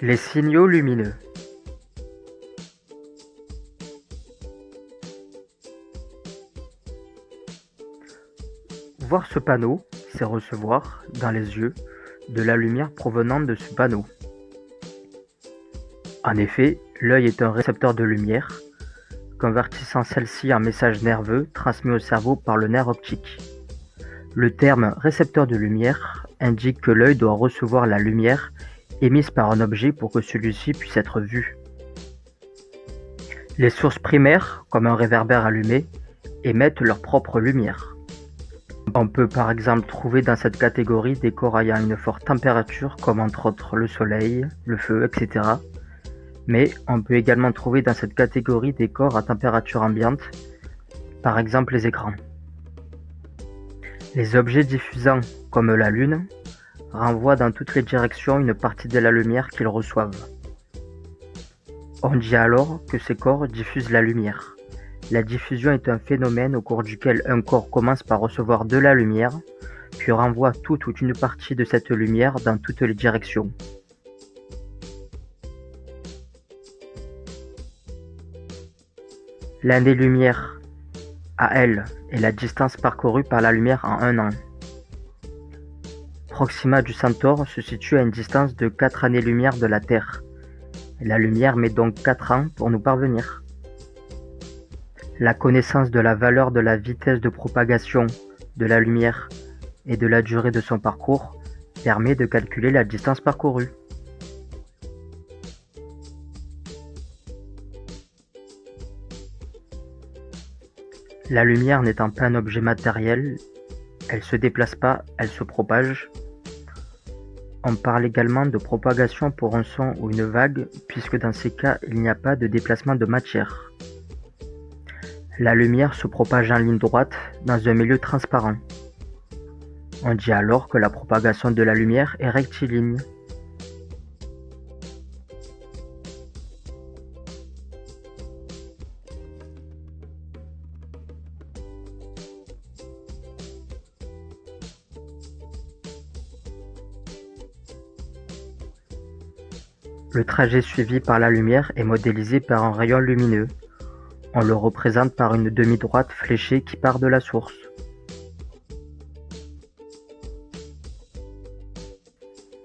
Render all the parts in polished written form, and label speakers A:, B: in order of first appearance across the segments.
A: Les signaux lumineux. Voir ce panneau, c'est recevoir, dans les yeux, de la lumière provenant de ce panneau. En effet, l'œil est un récepteur de lumière, convertissant celle-ci en message nerveux transmis au cerveau par le nerf optique. Le terme récepteur de lumière indique que l'œil doit recevoir la lumière émise par un objet pour que celui-ci puisse être vu. Les sources primaires, comme un réverbère allumé, émettent leur propre lumière. On peut par exemple trouver dans cette catégorie des corps ayant une forte température comme entre autres le soleil, le feu, etc. Mais on peut également trouver dans cette catégorie des corps à température ambiante, par exemple les écrans. Les objets diffusants, comme la Lune, renvoient dans toutes les directions une partie de la lumière qu'ils reçoivent. On dit alors que ces corps diffusent la lumière. La diffusion est un phénomène au cours duquel un corps commence par recevoir de la lumière, puis renvoie toute ou une partie de cette lumière dans toutes les directions. L'année-lumière, AL, est la distance parcourue par la lumière en un an. Proxima du Centaure se situe à une distance de 4 années-lumière de la Terre. La lumière met donc 4 ans pour nous parvenir. La connaissance de la valeur de la vitesse de propagation de la lumière et de la durée de son parcours permet de calculer la distance parcourue. La lumière n'étant pas un objet matériel, elle se déplace pas, elle se propage. On parle également de propagation pour un son ou une vague, puisque dans ces cas, il n'y a pas de déplacement de matière. La lumière se propage en ligne droite dans un milieu transparent. On dit alors que la propagation de la lumière est rectiligne. Le trajet suivi par la lumière est modélisé par un rayon lumineux. On le représente par une demi-droite fléchée qui part de la source.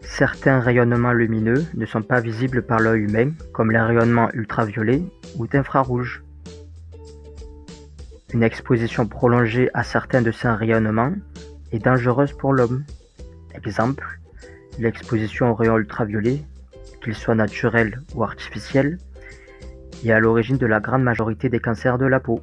A: Certains rayonnements lumineux ne sont pas visibles par l'œil humain, comme les rayonnements ultraviolets ou d'infrarouge. Une exposition prolongée à certains de ces rayonnements est dangereuse pour l'homme. Exemple, l'exposition aux rayons ultraviolets, qu'ils soient naturels ou artificiels, est à l'origine de la grande majorité des cancers de la peau.